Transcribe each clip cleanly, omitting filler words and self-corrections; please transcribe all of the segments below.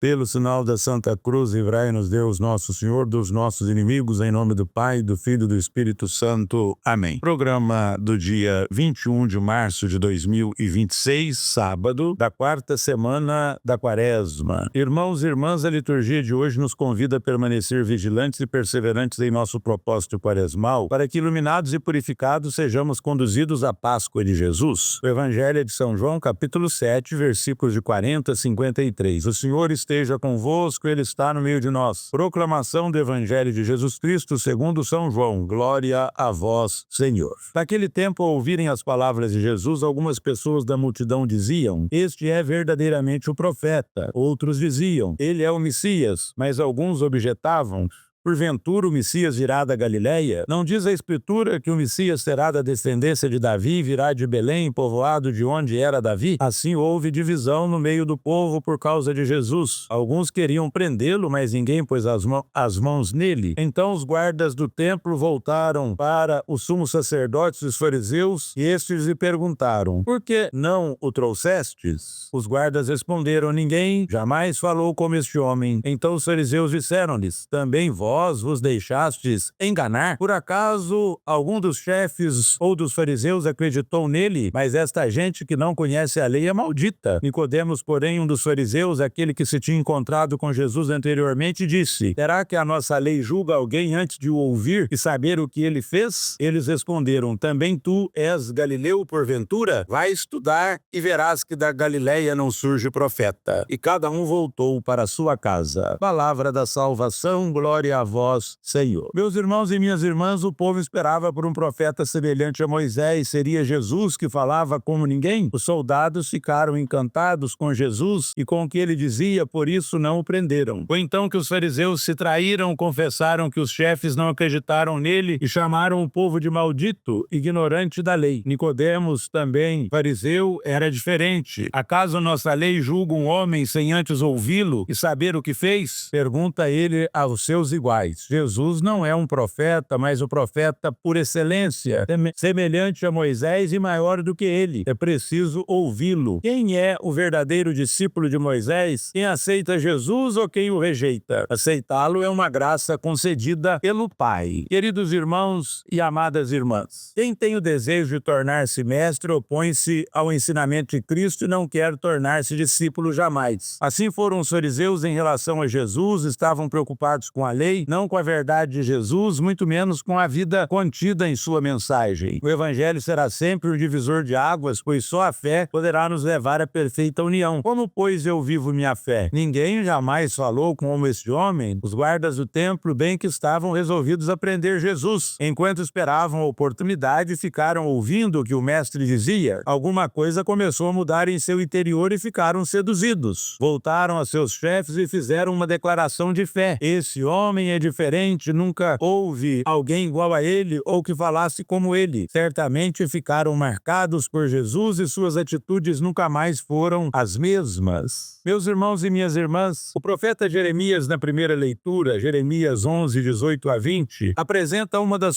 Pelo sinal da Santa Cruz, livrai-nos Deus Nosso Senhor dos nossos inimigos, em nome do Pai, do Filho e do Espírito Santo. Amém. Programa do dia 21 de março de 2026, sábado, da quarta semana da Quaresma. Irmãos e irmãs, a liturgia de hoje nos convida a permanecer vigilantes e perseverantes em nosso propósito quaresmal, para que, iluminados e purificados, sejamos conduzidos à Páscoa de Jesus. O Evangelho é de São João, capítulo 7, versículos de 40 a 53. O Senhor esteja convosco, Ele está no meio de nós. Proclamação do Evangelho de Jesus Cristo segundo São João. Glória a vós, Senhor. Naquele tempo, ao ouvirem as palavras de Jesus, algumas pessoas da multidão diziam: este é verdadeiramente o profeta. Outros diziam: ele é o Messias. Mas alguns objetavam: porventura o Messias virá da Galileia? Não diz a Escritura que o Messias será da descendência de Davi e virá de Belém, povoado de onde era Davi? Assim houve divisão no meio do povo por causa de Jesus. Alguns queriam prendê-lo, mas ninguém pôs as mãos nele. Então os guardas do templo voltaram para os sumos sacerdotes e os fariseus, e estes lhe perguntaram: por que não o trouxestes? Os guardas responderam: ninguém jamais falou como este homem. Então os fariseus disseram-lhes: também vós vos deixastes enganar? Por acaso algum dos chefes ou dos fariseus acreditou nele? Mas esta gente que não conhece a lei é maldita. Nicodemos, porém, um dos fariseus, aquele que se tinha encontrado com Jesus anteriormente, disse: será que a nossa lei julga alguém antes de o ouvir e saber o que ele fez? Eles responderam: também tu és galileu porventura? Vai estudar e verás que da Galileia não surge profeta. E cada um voltou para sua casa. Palavra da salvação, glória a vós, Senhor. Meus irmãos e minhas irmãs, o povo esperava por um profeta semelhante a Moisés. Seria Jesus que falava como ninguém? Os soldados ficaram encantados com Jesus e com o que ele dizia, por isso não o prenderam. Foi então que os fariseus se traíram, confessaram que os chefes não acreditaram nele e chamaram o povo de maldito, ignorante da lei. Nicodemos, também fariseu, era diferente. Acaso nossa lei julga um homem sem antes ouvi-lo e saber o que fez? Pergunta ele aos seus iguais. Jesus não é um profeta, mas o profeta por excelência, semelhante a Moisés e maior do que ele. É preciso ouvi-lo. Quem é o verdadeiro discípulo de Moisés? Quem aceita Jesus ou quem o rejeita? Aceitá-lo é uma graça concedida pelo Pai. Queridos irmãos e amadas irmãs, quem tem o desejo de tornar-se mestre opõe-se ao ensinamento de Cristo e não quer tornar-se discípulo jamais. Assim foram os fariseus em relação a Jesus, estavam preocupados com a lei, não com a verdade de Jesus, muito menos com a vida contida em sua mensagem. O Evangelho será sempre um divisor de águas, pois só a fé poderá nos levar à perfeita união. Como, pois, eu vivo minha fé? Ninguém jamais falou como este homem. Os guardas do templo bem que estavam resolvidos a prender Jesus. Enquanto esperavam a oportunidade, ficaram ouvindo o que o mestre dizia. Alguma coisa começou a mudar em seu interior e ficaram seduzidos. Voltaram a seus chefes e fizeram uma declaração de fé. Esse homem é diferente, nunca houve alguém igual a ele ou que falasse como ele. Certamente ficaram marcados por Jesus e suas atitudes nunca mais foram as mesmas. Meus irmãos e minhas irmãs, o profeta Jeremias, na primeira leitura, Jeremias 11, 18 a 20, apresenta uma das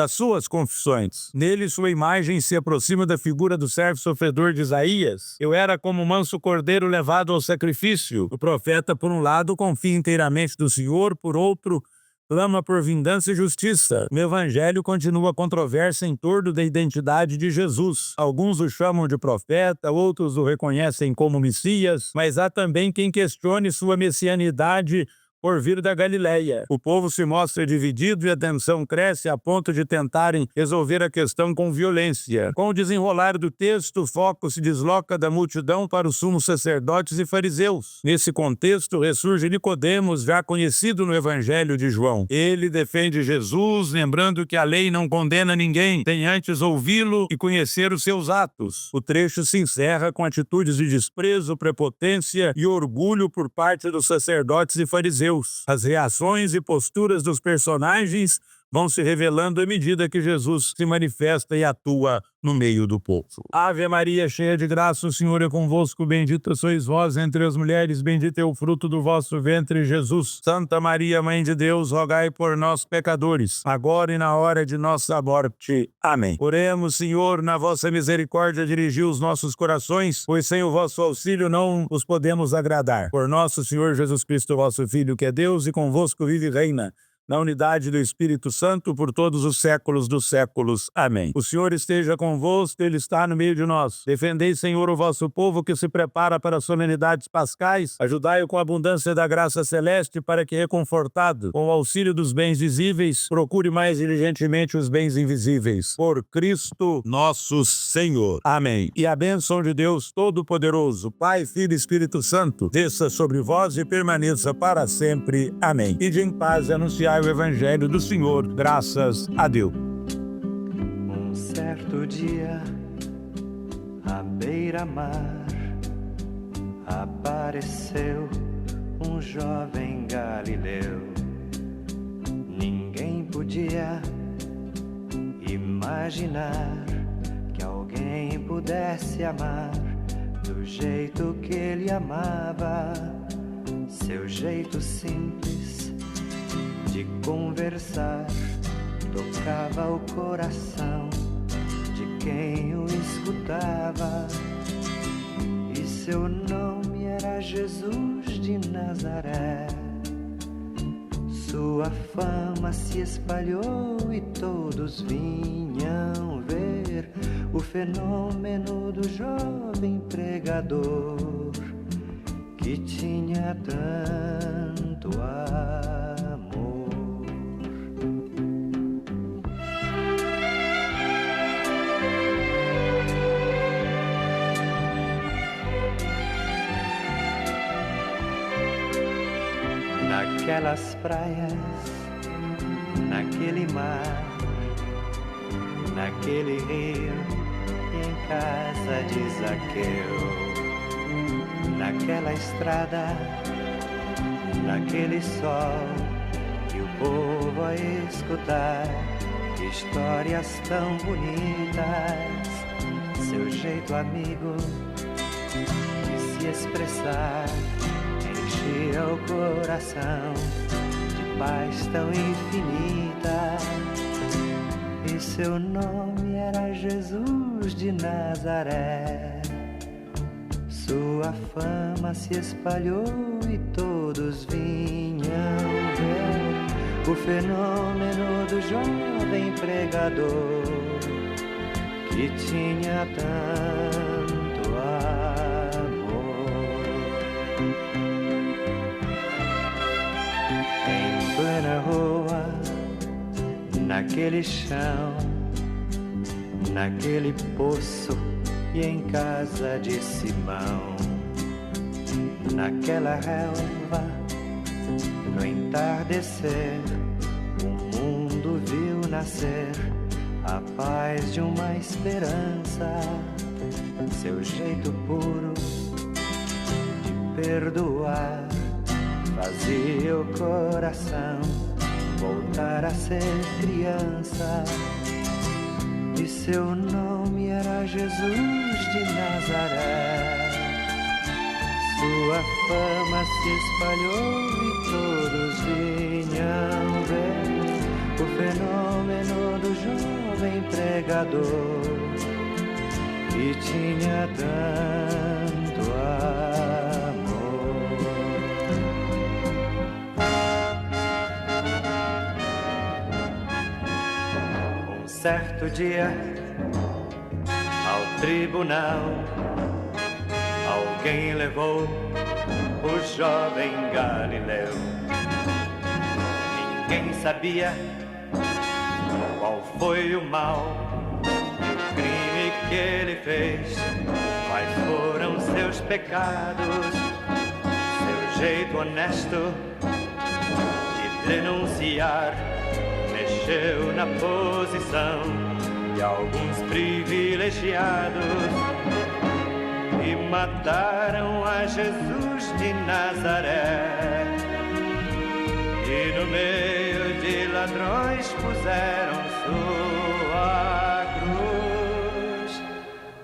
suas confissões. Nele, sua imagem se aproxima da figura do servo sofredor de Isaías. Eu era como um manso cordeiro levado ao sacrifício. O profeta, por um lado, confia inteiramente no Senhor, por outro, clama por vingança e justiça. No Evangelho continua a controvérsia em torno da identidade de Jesus. Alguns o chamam de profeta, outros o reconhecem como Messias, mas há também quem questione sua messianidade por vir da Galileia. O povo se mostra dividido e a tensão cresce a ponto de tentarem resolver a questão com violência. Com o desenrolar do texto, o foco se desloca da multidão para os sumos sacerdotes e fariseus. Nesse contexto, ressurge Nicodemos, já conhecido no Evangelho de João. Ele defende Jesus, lembrando que a lei não condena ninguém, tem antes ouvi-lo e conhecer os seus atos. O trecho se encerra com atitudes de desprezo, prepotência e orgulho por parte dos sacerdotes e fariseus. As reações e posturas dos personagens vão se revelando à medida que Jesus se manifesta e atua no meio do povo. Ave Maria, cheia de graça, o Senhor é convosco, bendita sois vós entre as mulheres, bendito é o fruto do vosso ventre, Jesus. Santa Maria, Mãe de Deus, rogai por nós, pecadores, agora e na hora de nossa morte. Amém. Oremos, Senhor, na vossa misericórdia, dirigi os nossos corações, pois sem o vosso auxílio não os podemos agradar. Por nosso Senhor Jesus Cristo, vosso Filho, que é Deus e convosco vive e reina, na unidade do Espírito Santo, por todos os séculos dos séculos. Amém. O Senhor esteja convosco, Ele está no meio de nós. Defendei, Senhor, o vosso povo que se prepara para as solenidades pascais. Ajudai-o com a abundância da graça celeste, para que, reconfortado com o auxílio dos bens visíveis, procure mais diligentemente os bens invisíveis. Por Cristo nosso Senhor. Amém. E a bênção de Deus Todo-Poderoso, Pai, Filho e Espírito Santo, desça sobre vós e permaneça para sempre. Amém. Ide em paz e anunciai o Evangelho do Senhor, graças a Deus. Um certo dia, à beira-mar, apareceu um jovem galileu. Ninguém podia imaginar que alguém pudesse amar do jeito que ele amava, seu jeito simples de conversar tocava o coração de quem o escutava. E seu nome era Jesus de Nazaré. Sua fama se espalhou e todos vinham ver o fenômeno do jovem pregador que tinha tanto amor. Naquelas praias, naquele mar, naquele rio e em casa de Zaqueu, naquela estrada, naquele sol, e o povo a escutar histórias tão bonitas, seu jeito amigo de se expressar enchia o coração de paz tão infinita. E seu nome era Jesus de Nazaré. Sua fama se espalhou e todos vinham ver o fenômeno do jovem pregador que tinha tanto amor. Em plena rua, naquele chão, naquele poço e em casa de Simão, naquela relva, no entardecer, o mundo viu nascer a paz de uma esperança, seu jeito puro de perdoar fazia o coração voltar a ser criança. E seu nome era Jesus de Nazaré. Sua fama se espalhou e todos vinham ver o fenômeno do jovem pregador que tinha tanto amor. Um certo dia, ao tribunal, alguém levou o jovem Galileu. Ninguém sabia qual foi o mal e o crime que ele fez, quais foram seus pecados, seu jeito honesto de denunciar mexeu na posição de alguns privilegiados e mataram a Jesus de Nazaré. E no meio de lá ladrões puseram sua cruz,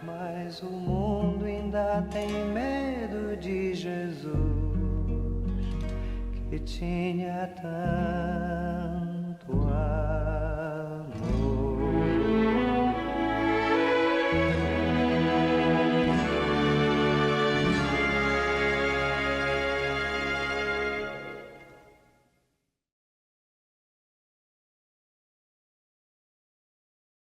mas o mundo ainda tem medo de Jesus, que tinha tanto amor.